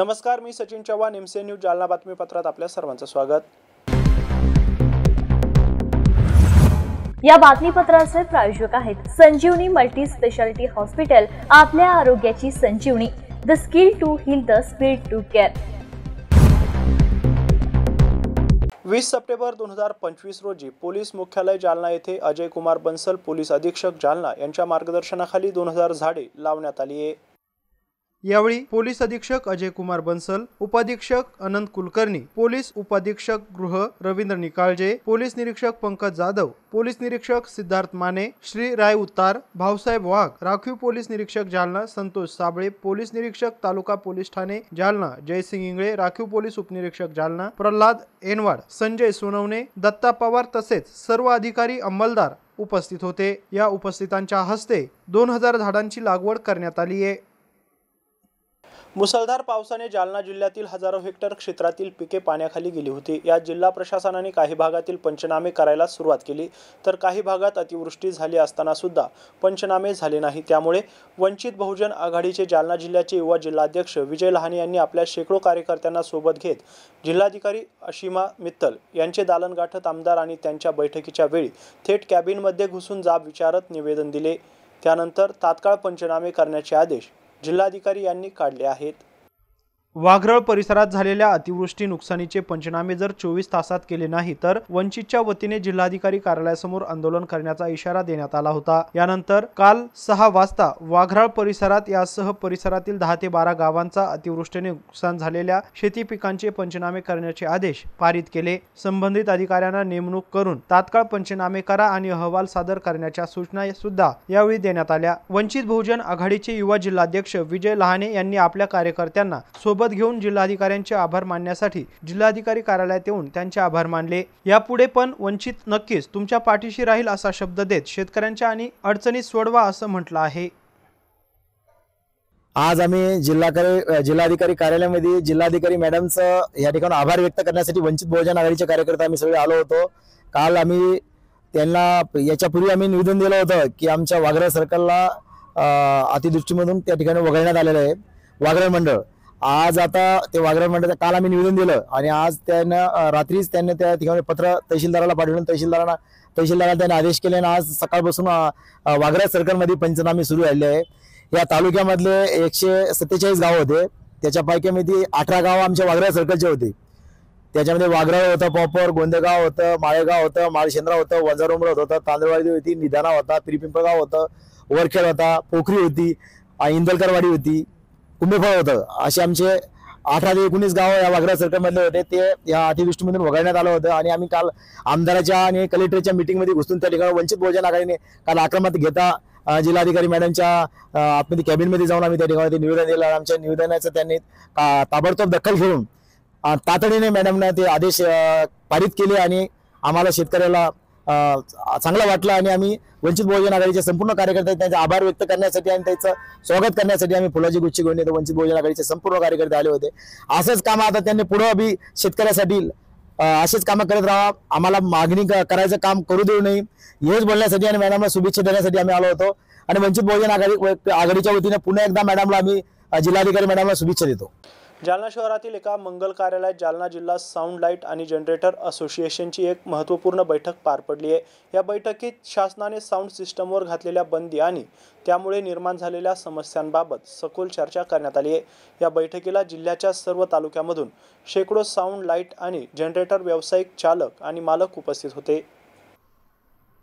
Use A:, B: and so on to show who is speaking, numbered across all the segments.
A: नमस्कार, मी Sachin Chavan, MCN news Jalna बातमीपत्रात आपल्या सर्वांचं स्वागत।
B: या बातमीपत्राचे प्रायोजक आहेत संजीवनी मल्टी स्पेशालिटी हॉस्पिटल, आपल्या आरोग्याची संजीवनी, the skill to heal, the speed to care.
A: 20 सप्टेंबर 2025 रोजी पोलीस मुख्यालय जालना येथे अजय कुमार बन्सल, पोलीस अधीक्षक जालना यांच्या मार्गदर्शनाखाली 2000 झाडे लावण्यात आली आहे। यावेळी पोलीस अधीक्षक अजय कुमार बन्सल, उपाधीक्षक अनंत कुलकर्णी, पोलीस उपाधीक्षक गृह रवींद्र निकाळजे, पोलीस निरीक्षक पंकज जाधव, पोलीस निरीक्षक सिद्धार्थ माने, श्री राय उत्तार, भाऊसाहेब वाघ, राखीव पोलीस निरीक्षक जालना संतोष साबळे, पोलीस निरीक्षक तालुका पोलीस ठाणे जालना जयसिंग इंगळे, राखीव पोलीस उपनिरीक्षक जालना प्रल्हाद एनवाड, संजय सोनवणे, दत्ता पवार तसेच सर्व अधिकारी अंमलदार उपस्थित होते। या उपस्थितांच्या हस्ते 2000 झाडांची लागवड करण्यात आली आहे। मुसळधार पावसाने जालना जिल्ह्यातील हजारो हेक्टर क्षेत्रातील पिके पाण्याखाली गेली होती। या जिल्हा प्रशासनाने काही भागातील पंचनामे करायला सुरुवात केली, तर काही भागात अतिवृष्टी झाली असताना सुद्धा पंचनामे झाले नाही। त्यामुळे वंचित बहुजन आघाडीचे जालना जिल्ह्याचे युवा जिल्हाध्यक्ष विजय लहाने यांनी आपल्या शेकडो कार्यकर्त्यांना सोबत घेत जिल्हाधिकारी अशिमा मित्तल यांचे दालन गाठत आमदार आणि त्यांच्या बैठकीच्या वेळी थेट कॅबिनमध्ये घुसून जाब विचारत निवेदन दिले। त्यानंतर तात्काळ पंचनामे करण्याचे आदेश जिल्हाधिकारी यांनी काढले आहेत। वाघरळ परिसरात झालेल्या अतिवृष्टी नुकसानीचे पंचनामे जर 24 तासात केले नाही तर वंचितच्या वतीने जिल्हाधिकारी कार्यालयासमोर आंदोलन करण्याचा इशारा देण्यात आला होता। यानंतर काल 6 वाजता वाघरळ परिसरात यासह परिसरातील 10 ते 12 गावांचा अतिवृष्टीने नुकसान झालेल्या शेती पिकांचे पंचनामे करण्याचे आदेश पारित केले। संबंधित अधिकाऱ्यांना नेमणूक करून तात्काळ पंचनामे करा आणि अहवाल सादर करण्याच्या सूचना सुद्धा यावेळी देण्यात आल्या। वंचित बहुजन आघाडीचे युवा जिल्हाध्यक्ष विजय लहाने यांनी आपल्या कार्यकर्त्यांना सोबत घेऊन जिल्हाधिकाऱ्यांचे आभार मानण्यासाठी जिल्हाधिकारी कार्यालयात येऊन त्यांचे आभार मानले। यापुढे पण वंचित नक्कीच तुमच्या पाठीशी राहील असा शब्द देत शेतकऱ्यांच्या आणि अडचणी सोडवा असं म्हटलं आहे।
C: आज आम्ही जिल्हाधिकारी कार्यालयामध्ये जिल्हाधिकारी मॅडमचं या ठिकाणी आभार व्यक्त करण्यासाठी वंचित बहुजन आघाडीचे कार्यकर्ते आम्ही सगळे आलो होतो। काल आम्ही त्यांना याच्यापूर्वी आम्ही निवेदन दिलं होतं की आमच्या वाघरळ सर्कलला अतिवृष्टीमधून त्या ठिकाणी वगळण्यात आलेलं आहे वाघरळ मंडळ। आज आता ते वाघरळ मंडळाचं काल आम्ही निवेदन दिलं आणि आज त्यांना रात्रीच त्यांनी त्या ठिकाणी पत्र तहसीलदाराला पाठवलं। तहसीलदाराला त्यांनी आदेश केले आणि आज सकाळपासून वाघरळ सर्कलमध्ये पंचनामे सुरू झाले आहे। या तालुक्यामधले 147 गाव होते, त्याच्यापैकी 18 गाव आमच्या वाघरळ सर्कलचे होते। त्याच्यामध्ये वाघरळ होतं, पॉपर, गोंदेगाव होतं, माळेगाव होतं, माळशेंद्रा होतं, वंजारोमरत होतं, तांदळवाडी होती, निधाना होता, पिरपिंपळगाव होतं, वरखेड होता, पोखरी होती, इंदलकरवाडी होती, कुंभेफळ होतं। असे आमचे 18 ते 19 गाव या वाघरळ सर्कलमधले होते, ते या अतिवृष्टीमधून वगळण्यात आलं होतं। आणि आम्ही काल आमदाराच्या आणि कलेक्टरच्या मीटिंगमध्ये घुसून त्या ठिकाणी वंचित बहुजन आघाडीने काल आक्रमक घेता जिल्हाधिकारी मॅडमच्या आतमध्ये कॅबिनमध्ये जाऊन आम्ही त्या ठिकाणी निवेदन दिलं। आमच्या निवेदनाचं त्यांनी ताबडतोब दखल घेऊन तातडीने मॅडमने ते आदेश पारित केले आणि आम्हाला शेतकऱ्याला चांगलं वाटलं आणि आम्ही वंचित बहुजन आघाडीचे संपूर्ण कार्यकर्ते त्यांचे आभार व्यक्त करण्यासाठी आणि त्याचं स्वागत करण्यासाठी आम्ही फुलाची गुच्छ घेऊन येतो। वंचित बहुजन आघाडीचे संपूर्ण कार्यकर्ते आले होते। असंच काम आता त्यांनी पुढे बी शेतकऱ्यासाठी असेच कामं करत राहा, आम्हाला मागणी करायचं काम करू देऊ नये हेच बोलण्यासाठी आणि मॅडमला शुभेच्छा देण्यासाठी आम्ही आलो होतो। आणि वंचित बहुजन आघाडीच्या वतीने पुन्हा एकदा मॅडमला आम्ही जिल्हाधिकारी मॅडमला शुभेच्छा देतो।
A: जालना शहरातील एका मंगल कार्यालयात जालना जिल्हा साऊंड लाईट आणि जनरेटर असोसिएशनची एक महत्त्वपूर्ण बैठक पार पडली आहे। या बैठकीत शासनाने साऊंड सिस्टमवर घातलेल्या बंदी आणि त्यामुळे निर्माण झालेल्या समस्यांबाबत सखोल चर्चा करण्यात आली आहे। या बैठकीला जिल्ह्याच्या सर्व तालुक्यामधून शेकडो साऊंड लाईट आणि जनरेटर व्यावसायिक चालक आणि मालक उपस्थित होते।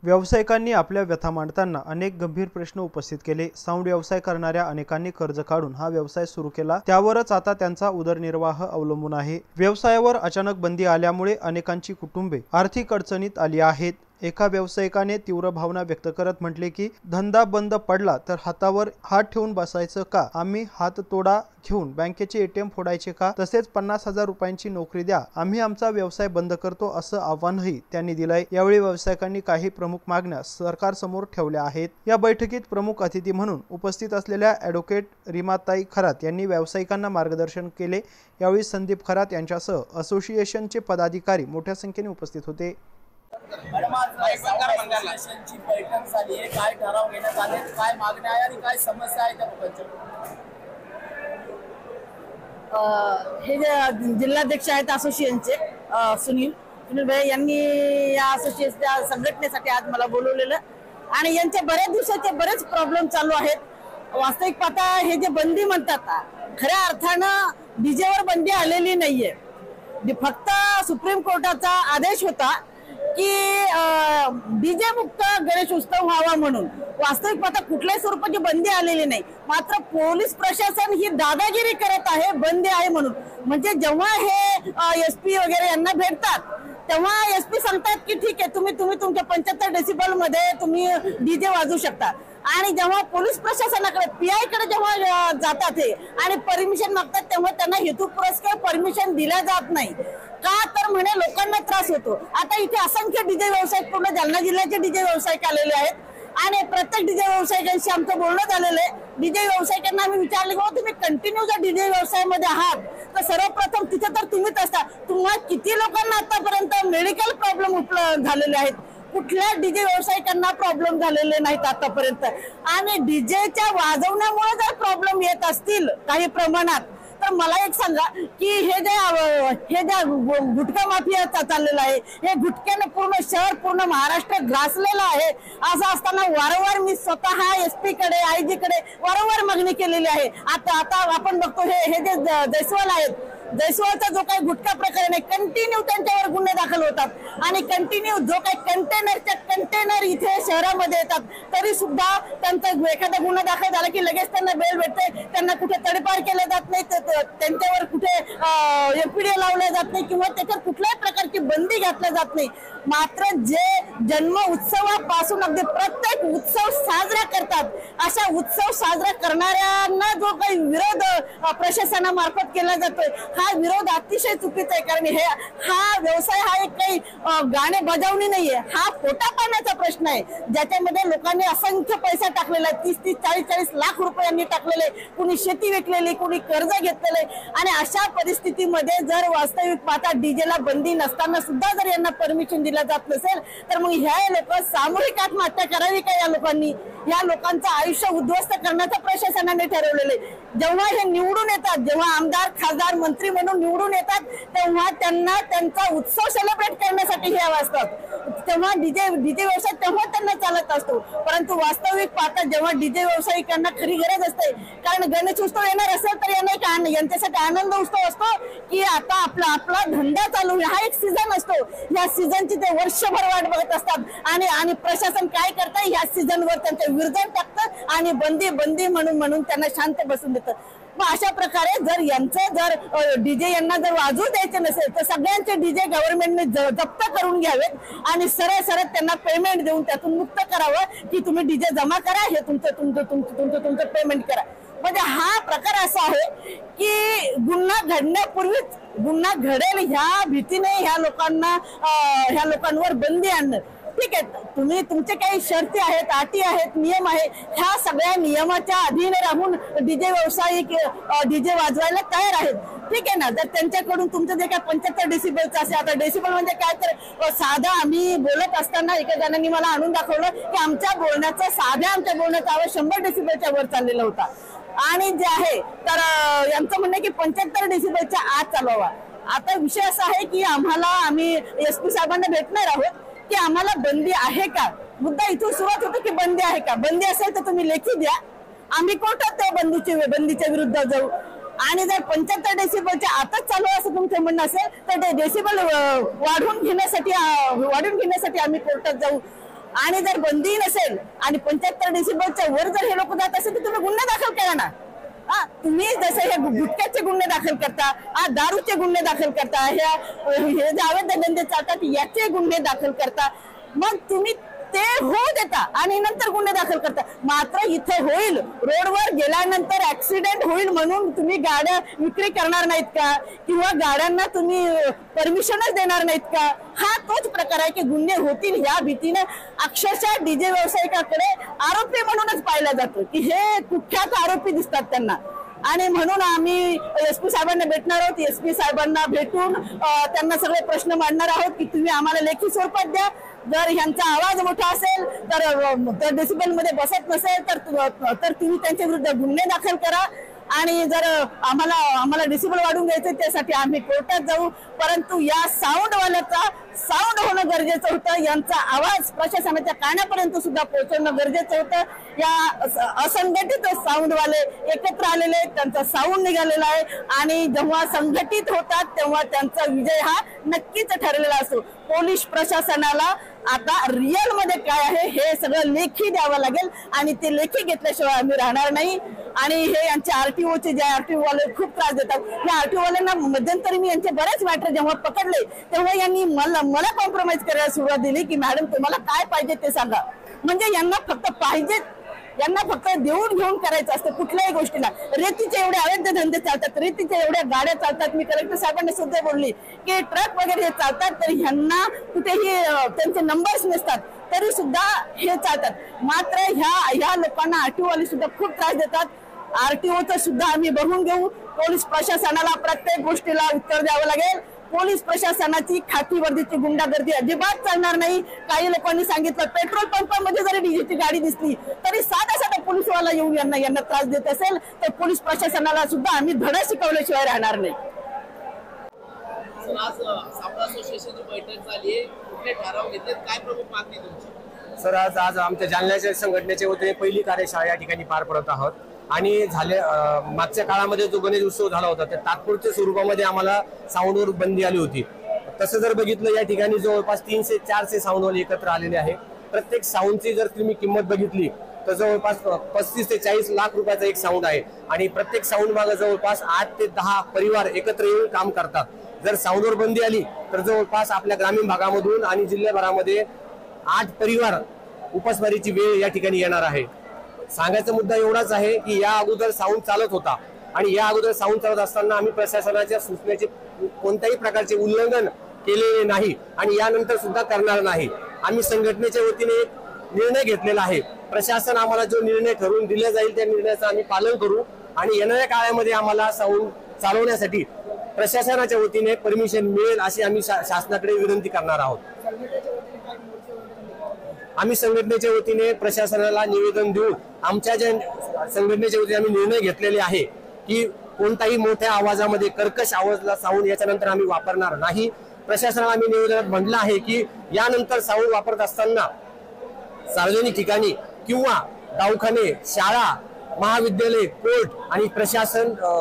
A: व्यावसायिकांनी आपल्या व्यथा मांडताना अनेक गंभीर प्रश्न उपस्थित केले। साऊंड व्यवसाय करणाऱ्या अनेकांनी कर्ज काढून हा व्यवसाय सुरू केला, त्यावरच आता त्यांचा उदरनिर्वाह अवलंबून आहे। व्यवसायावर अचानक बंदी आल्यामुळे अनेकांची कुटुंबे आर्थिक अडचणीत आली आहेत। एका व्यावसायिकाने तीव्र भावना व्यक्त करत म्हटले की धंदा बंद पडला तर हातावर हात ठेवून बसायचं का? आम्ही हाततोडा घेऊन बँकेचे ATM फोडायचे का? तसेच 50,000 रुपयांची नोकरी द्या, आम्ही आमचा व्यवसाय बंद करतो असं आव्हानही त्यांनी दिलंय। यावेळी व्यावसायिकांनी काही प्रमुख मागण्या सरकारसमोर ठेवल्या आहेत। या बैठकीत प्रमुख अतिथी म्हणून उपस्थित असलेल्या ॲडव्होकेट रीमाताई खरात यांनी व्यावसायिकांना मार्गदर्शन केले। यावेळी संदीप खरात यांच्यासह असोसिएशनचे पदाधिकारी मोठ्या संख्येने उपस्थित होते।
D: मॅडम, आज असोसिएशनची बैठक झाली आहे, काय ठराव घेण्यात आले, काय मागण्या आहे आणि काय समस्या आहे त्या लोकांच्या?
E: हे जे जिल्हाध्यक्ष आहेत असोसिएशनचे सुनील भाई यांनी या असोसिएशनच्या संघटनेसाठी आज मला बोलवलेलं आणि यांचे बऱ्याच दिवसाचे बरेच प्रॉब्लेम चालू आहेत। वास्तविक पाहता हे जे बंदी म्हणतात खऱ्या अर्थानं डीजेवर बंदी आलेली नाहीये। फक्त सुप्रीम कोर्टाचा आदेश होता की डीजे मुक्त गणेश उत्सव व्हावा म्हणून। वास्तविक पाहता कुठल्याही स्वरूपाची बंदी आलेली नाही, मात्र पोलीस प्रशासन ही दादागिरी करत आहे बंदी आहे म्हणून। म्हणजे जेव्हा हे एसपी वगैरे यांना भेटतात तेव्हा एसपी सांगतात की ठीक आहे तुम्ही तुमच्या 75 डेसिबल मध्ये तुम्ही डीजे वाजवू शकता, आणि जेव्हा पोलीस प्रशासनाकडे पीआय कडे जेव्हा जातात हे आणि परमिशन मागतात तेव्हा त्यांना हेतुपुरस्सर परमिशन दिल्या जात नाही। का तर म्हणे लोकांना त्रास होतो। आता इथे असंख्य डीजे व्यावसायिक पूर्ण जालना जिल्ह्याचे डीजे व्यावसायिक आलेले आहेत आणि प्रत्येक डीजे व्यावसायिकांशी आमचं बोलणं झालेलं आहे। डीजे व्यावसायिकांना आम्ही विचारले की तुम्ही कंटिन्यू जर डीजे व्यवसायामध्ये आहात तर सर्वप्रथम तिथे तर तुम्हीच असता, तुम्हाला किती लोकांना आतापर्यंत मेडिकल प्रॉब्लेम उपलब्ध झालेले आहेत? कुठल्या डीजे व्यावसायिकांना प्रॉब्लेम झालेले नाहीत आतापर्यंत। आणि डीजेच्या वाजवण्यामुळे जर प्रॉब्लेम येत असतील काही प्रमाणात तर मला एक सांगा की हे जे गुटखा माफिया चाललेला आहे, हे गुटख्याने पूर्ण शहर पूर्ण महाराष्ट्र ग्रासलेला आहे। असं असताना वारंवार मी स्वतः एसपी कडे आयजी कडे वारंवार मागणी केलेली आहे। आता आपण बघतो हे जे जयस्वाल आहेत, जयस्वालचा जो काही गुटखा प्रकरण आहे कंटिन्यू त्यांच्यावर गुन्हे दाखल होतात आणि कंटिन्यू जो काही कंटेनर इथे शहरामध्ये येतात तरी सुद्धा त्यांचा एखादा गुन्हा दाखल झाला की लगेच त्यांना बेल भेटते, त्यांना कुठे तडीपार केलं जात नाही, त्यांच्यावर कुठे एफपीडी लावल्या जात नाही किंवा त्याच्यावर कुठल्याही प्रकारची बंदी घातल्या जात नाही। मात्र जे जन्म उत्सवापासून अगदी प्रत्येक उत्सव साजरा करतात अशा उत्सव साजरा करणाऱ्यांना जो काही विरोध प्रशासनामार्फत केला जातोय हा विरोध अतिशय चुकीचा आहे। कारण हा व्यवसाय हा एक काही गाणे बजावणी नाहीये, हा पोटा पाण्याचा प्रश्न आहे ज्याच्यामध्ये लोकांनी असंख्य पैसा टाकलेला आहे। 30-40 लाख रुपयांनी टाकलेले, कुणी शेती विकलेली, कुणी कर्ज घेतलेले, आणि अशा परिस्थितीमध्ये जर वास्तविक पाहता डीजेला बंदी नसताना सुद्धा जर यांना परमिशन दिलं जात नसेल तर मग ह्या लोक सामूहिक आत्महत्या करावी का? या लोकांचं आयुष्य उद्ध्वस्त करण्याचं प्रशासनाने ठरवलेलं आहे। जेव्हा हे निवडून येतात, जेव्हा आमदार खासदार मंत्री म्हणून निवडून येतात तेव्हा त्यांना त्यांचा उत्सव सेलिब्रेट करण्यासाठी हे असतात, तेव्हा डीजे व्यवसाय तेव्हा त्यांना चालत असतो। परंतु वास्तविक पाहता जेव्हा डीजे व्यावसायिकांना खरी गरज असते, कारण गणेश उत्सव येणार असेल तर यांच्यासाठी आनंद उत्सव असतो की आता आपला धंदा चालू, हा एक सीझन असतो, या सीझनची ते वर्षभर वाट बघत असतात आणि प्रशासन काय करतं या सीझनवर त्यांचं विरोधन टाकतं आणि बंदी म्हणून त्यांना शांत बसून देतं। मग अशा प्रकारे जर डीजे यांना जर वाजवू द्यायचे नसेल तर सगळ्यांचे डीजे गव्हर्नमेंटने जप्त करून घ्यावेत आणि सरळ त्यांना पेमेंट देऊन त्यातून मुक्त करावं की तुम्ही डीजे जमा करा, हे तुमचं पेमेंट करा। म्हणजे हा प्रकार असा आहे की गुन्हा घडण्यापूर्वीच गुन्हा घडेल ह्या भीतीने ह्या लोकांवर बंदी आणणं। ठीक आहे, तुम्ही तुमचे काही शर्ती आहेत, अटी आहेत, नियम आहे, ह्या सगळ्या नियमाच्या अधीन राहून डीजे व्यावसायिक डीजे वाजवायला तयार आहेत। ठीक आहे ना, जर त्यांच्याकडून तुमचं जे काय 75 डेसिबलचं असेल, आता डेसिबल म्हणजे काय तर साधा आम्ही बोलत असताना एका जणांनी मला आणून दाखवलं की आमच्या बोलण्याचा आवाज 100 डेसिबलच्या वर चाललेला होता आणि जे आहे तर यांचं म्हणणं की 75 डेसिबलच्या आत चालवावा। आता विषय असा आहे की आम्ही एसपी साहेबांना भेटणार आहोत की आम्हाला बंदी आहे का। मुद्दा इथून सुरुवात होतो की बंदी आहे का, बंदी असेल तर तुम्ही लेखी द्या, आम्ही कोर्टात त्या बंदीच्या विरुद्ध जाऊ। आणि जर 75 डेसिबलच्या आतच चालू असं तुमचं म्हणणं असेल तर ते डेसिबल वाढवून घेण्यासाठी आम्ही कोर्टात जाऊ। आणि जर बंदी नसेल आणि 75 डेसिबलच्या वर जर हे लोक जात असेल तर तुम्ही गुन्हे दाखल करा ना। तुम्ही जसे हे गुटख्याचे गुन्हे दाखल करता, दारूचे गुन्हे दाखल करता, हे जे अवैध धंदे चालतात याचे गुन्हे दाखल करता, मग तुम्ही ते होऊ देता आणि नंतर गुन्हे दाखल करता। मात्र इथे होईल, रोडवर गेल्यानंतर ऍक्सिडेंट होईल म्हणून तुम्ही गाड्या विक्री करणार नाहीत का किंवा गाड्यांना तुम्ही परमिशनच देणार नाहीत का? हा तोच प्रकार आहे की गुन्हे होतील ह्या भीतीने अक्षरशः डीजे व्यावसायिकाकडे आरोपी म्हणूनच पाहिला जातो की हे कुख्यात आरोपी दिसतात त्यांना। आणि म्हणून आम्ही एसपी साहेबांना भेटणार आहोत, एसपी साहेबांना भेटून त्यांना सगळे प्रश्न मांडणार आहोत की तुम्ही आम्हाला लेखी स्वरूपात द्या। जर ह्यांचा आवाज मोठा असेल तर डेसिबल मध्ये बसत नसेल तर तुम्ही त्यांच्या विरुद्ध गुन्हे दाखल करा आणि जर आम्हाला डिसिबल वाढवून घ्यायचं त्यासाठी आम्ही कोर्टात जाऊ, परंतु या साऊंडवाल्याचा साऊंड होणं गरजेचं होतं, यांचा आवाज प्रशासनाच्या कानापर्यंत सुद्धा पोहोचवणं गरजेचं होतं। या असंघटित साऊंडवाले एकत्र आलेले आहेत, त्यांचा साऊंड निघालेला आहे आणि जेव्हा संघटित होतात तेव्हा त्यांचा विजय हा नक्कीच ठरलेला असतो। पोलीस प्रशासनाला आता रिअल मध्ये काय आहे हे सगळं लेखी द्यावं लागेल आणि ते लेखी घेतल्याशिवाय आम्ही राहणार नाही। आणि हे यांचे आरटीओचे जे आरटीओ वाले खूप त्रास देतात, या आरटीओ वाल्यांना मध्यंतरी मी यांचे बरेच मॅटर जेव्हा पकडले तेव्हा यांनी मला कॉम्प्रोमाइज करायला सुरुवात दिली की मॅडम तुम्हाला काय पाहिजे ते सांगा। म्हणजे यांना फक्त पाहिजे, यांना फक्त देऊन घेऊन करायचं असतं कुठल्याही गोष्टीला। रेतीचे एवढे अवैध धंदे चालतात, रेतीच्या एवढ्या गाड्या चालतात। मी कलेक्टर साहेबांना सुद्धा बोलली की ट्रक वगैरे हे चालतात तर ह्यांना कुठेही त्यांचे नंबर्स नसतात तरी सुद्धा हे चालतात। मात्र ह्या लोकांना आरटीओ वाले सुद्धा खूप त्रास देतात। आरटीओचं सुद्धा आम्ही बघून घेऊ। पोलीस प्रशासनाला प्रत्येक गोष्टीला उत्तर द्यावं लागेल। पोलीस प्रशासनाची खाकी वर्दीची गुंडागर्दी अजिबात चालणार नाही। काही लोकांनी सांगितलं पेट्रोल पंपामध्ये जरी डीजेची गाडी दिसली तरी साधा पोलीसवाला येऊन यांना त्रास देत असेल तर पोलीस प्रशासनाला सुद्धा आम्ही धडा शिकवल्याशिवाय राहणार नाही।
D: आज सावंत असोसिएशनची बैठक झाली आहे, कुठले ठराव घेतले, काय प्रमुख मागणी तुमची?
F: सर आज आमच्या जालन्याच्या संघटनेच्या वतीने पहिली कार्यशाळा या ठिकाणी पार पडत आहोत आणि मागच्या काळामध्ये जो गणेश उत्सव झाला होता त्या तात्पुरत्या स्वरूपामध्ये आम्हाला साऊंडवर बंदी आली होती। तसं जर बघितलं या ठिकाणी जवळपास 300 ते 400 साऊंडवाले एकत्र आलेले आहे। प्रत्येक साऊंडची जर तुम्ही किंमत बघितली तर जवळपास 35 ते 40 लाख रुपयाचा एक साऊंड आहे आणि प्रत्येक साऊंड मागे जवळपास 8 ते 10 परिवार एकत्र येऊन काम करतात। जर साऊंडवर बंदी आली तर जवळपास आपल्या ग्रामीण भागामधून आणि जिल्ह्याभरामध्ये 8 परिवार उपासमारीची वेळ या ठिकाणी येणार आहे। सांगायचा मुद्दा एवढाच आहे की या अगोदर साऊंड चालत होता आणि या अगोदर साऊंड चालत असताना आम्ही प्रशासनाच्या सूचनेचे कोणत्याही प्रकारचे उल्लंघन केलेले नाही आणि यानंतर सुद्धा करणार नाही। आम्ही संघटनेच्या वतीने एक निर्णय घेतलेला आहे। प्रशासन आम्हाला जो निर्णय ठरवून दिला जाईल त्या निर्णयाचं आम्ही पालन करू आणि येणाऱ्या काळामध्ये आम्हाला साऊंड चालवण्यासाठी प्रशासनाच्या वतीने परमिशन मिळेल अशी आम्ही शासनाकडे विनंती करणार आहोत। आम्ही संघटनेच्या वतीने प्रशासनाला निवेदन देऊन आमच्या ज्या संघटनेच्या वतीने आम्ही निर्णय घेतलेले आहे की कोणताही मोठ्या आवाजामध्ये कर्कश आवाजला साऊंड याच्यानंतर आम्ही वापरणार नाही। प्रशासनाला आम्ही निवेदनात म्हटलं आहे की यानंतर साऊंड वापरत असताना सार्वजनिक ठिकाणी किंवा दवाखाने, शाळा, महाविद्यालय, कोर्ट आणि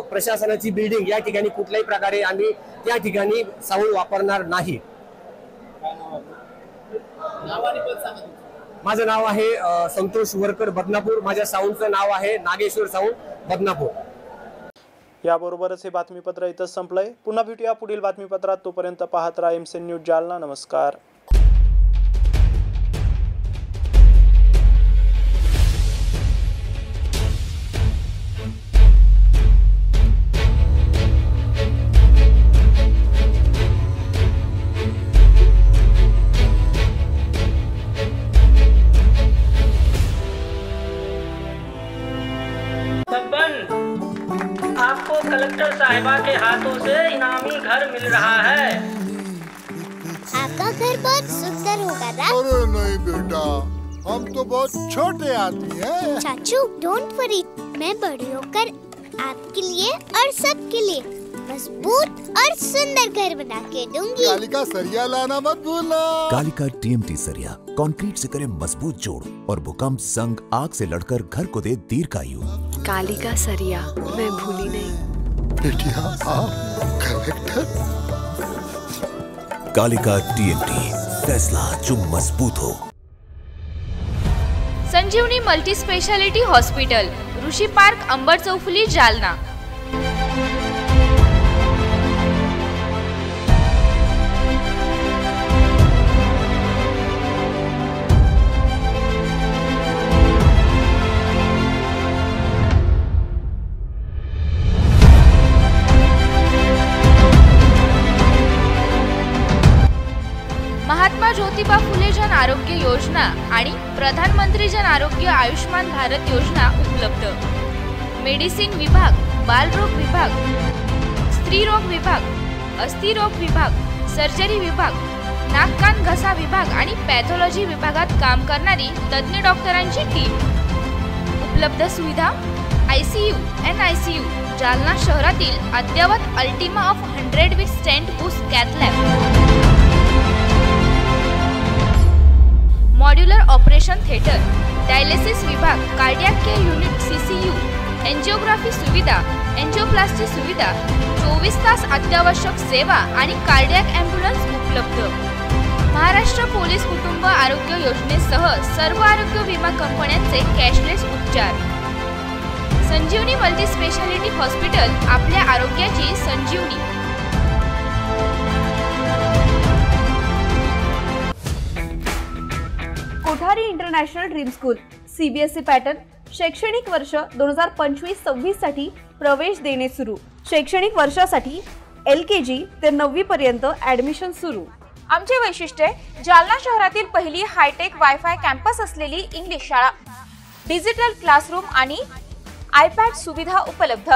F: प्रशासनाची बिल्डिंग या ठिकाणी कुठल्याही प्रकारे आम्ही त्या ठिकाणी साऊंड वापरणार नाही। माझं नाव आहे संतोष वरकर बदनापूर, माझ्या साऊंडचं नाव आहे नागेश्वर साऊंड बदनापूर।
A: याबरोबरच हे बातमीपत्र इथंच संपलंय। पुन्हा भेटूया पुढील बातमीपत्रात, तोपर्यंत पाहत राहा एमसीएन न्यूज जालना। नमस्कार।
G: आपको कलेक्टर साहिबा के हाथों से इनामी घर मिल रहा है।
H: आपका घर बहुत सुंदर होगा ना?
I: अरे नहीं बेटा, हम तो बहुत छोटे आदमी हैं।
H: चाचू डोंट वरी, मैं बड़ी होकर आपके लिए और सबके लिए मजबूत और सुंदर घर बना के दूंगी।
I: कालिका सरिया लाना मत भूलना।
J: कालिका टीएमटी सरिया कंक्रीट से करे मजबूत जोड़ और भूकंप, जंग, आग से लड़कर घर को दे दीर्घायु।
K: कालिका सरिया मैं भूली नहीं।
I: बेटिया आप कलेक्टर।
J: कालिका टीएमटी, फैसला जो मजबूत हो।
L: संजीवनी मल्टी स्पेशालिटी हॉस्पिटल, ऋषि पार्क, अंबर चौफुली, जालना। महात्मा ज्योतिबा फुले जन आरोग्य योजना आणि प्रधानमंत्री जन आरोग्य आयुष्मान भारत योजना उपलब्ध। मेडिसिन विभाग, बालरोग विभाग, स्त्रीरोग विभाग, अस्थिरोग विभाग, सर्जरी विभाग, नाक कान घसा विभाग आणि पॅथॉलॉजी विभागात काम करणारी तज्ञ डॉक्टरांची टीम। उपलब्ध सुविधा ICU, NICU, जालना शहरातील अद्ययावत Ultima of 100 with stent boost cath lab, modular operation theatre, dialysis विभाग, cardiac care unit CCU, angiography सुविधा, एंजिओप्लास्टी सुविधा, 24 तास अत्यावश्यक सेवा आणि कार्डियक ॲम्ब्युलन्स उपलब्ध. महाराष्ट्र पोलीस कुटुंब आरोग्य योजनेसह सर्व आरोग्य विमा कंपन्यांचे कॅशलेस उपचार. संजीवनी मल्टी स्पेशालिटी हॉस्पिटल, आपल्या आरोग्याची संजीवनी.
B: Kothari international dream school CBSE pattern. शैक्षणिक वर्ष 2025-26 साठी प्रवेश देणे सुरू. शैक्षणिक वर्षासाठी LKG ते 9वी पर्यंत ऍडमिशन सुरू. आमचे वैशिष्ट्य, जालना शहरातील पहिली हायटेक वायफाय कॅम्पस असलेली इंग्लिश शाळा, डिजिटल क्लासरूम आणि iPad सुविधा उपलब्ध,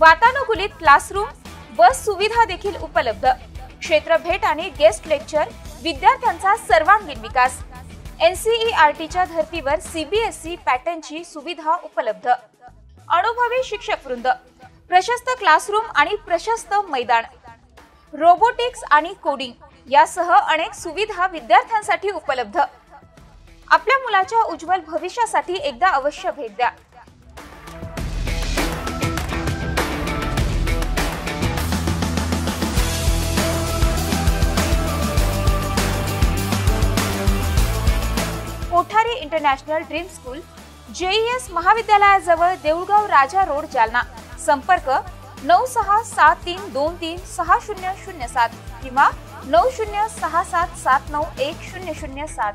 B: वातानुकूलित क्लासरूम, बस सुविधा देखील उपलब्ध, क्षेत्र भेट आणि गेस्ट लेक्चर, विद्यार्थ्यांचा सर्वांगीण विकास. NCERTच्या धर्तीवर CBSE पॅटर्नची सुविधा उपलब्ध. अनुभवी शिक्षक वृंद, प्रशस्त क्लासरूम आणि प्रशस्त मैदान, रोबोटिक्स आणि कोडिंग यासह अनेक सुविधा विद्यार्थ्यांसाठी उपलब्ध. आपल्या मुलाच्या उज्ज्वल भविष्यासाठी एकदा अवश्य भेट द्या. Kothari international dream school, JES महाविद्यालयाजवळ, देऊळगाव राजा रोड, जालना. संपर्क 9673236007 किंवा 9067791007.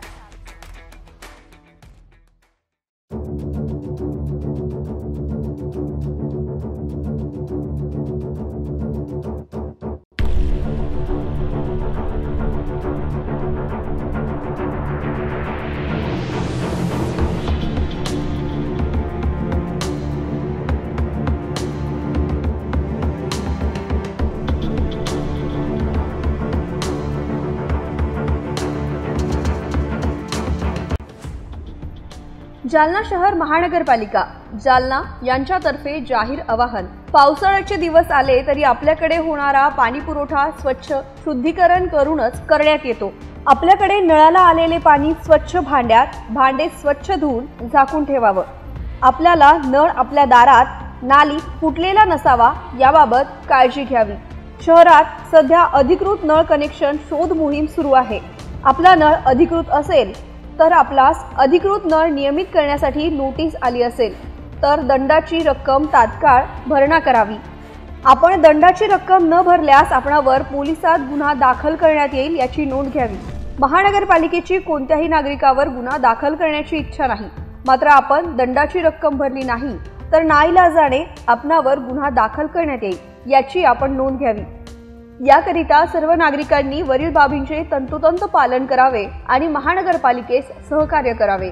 B: जालना शहर महानगरपालिका जालना यांच्यातर्फे जाहीर आवाहन. पावसाळ्याचे दिवस आले तरी आपल्याकडे होणारा पाणी पुरवठा स्वच्छ शुद्धीकरण करूनच करण्यात येतो. आपल्याकडे नळाला आलेले पाणी स्वच्छ भांड्यात, भांडे स्वच्छ धुवून झाकून ठेवावं. आपल्याला नळ आपल्या दारात, नालीत फुटलेला नसावा याबाबत काळजी घ्यावी. शहरात सध्या अधिकृत नळ कनेक्शन शोध मोहीम सुरू आहे. आपला नळ अधिकृत असेल तर आपल्यास अधिकृत नळ नियमित करण्यासाठी नोटीस आली असेल तर दंडाची रक्कम तात्काळ भरणा करावी. आपण दंडाची रक्कम न भरल्यास आपणावर पोलिसात गुन्हा दाखल करण्यात येईल याची नोंद घ्यावी. महानगरपालिकेची कोणत्याही नागरिकावर गुन्हा दाखल करण्याची इच्छा नाही, मात्र आपण दंडाची रक्कम भरली नाही तर नाईलाजाने आपणावर गुन्हा दाखल करण्यात येईल याची आपण नोंद घ्यावी. याकरिता सर्व नागरिकांनी वरील बाबींचे तंतोतंत पालन करावे आणि महानगरपालिकेस सहकार्य करावे.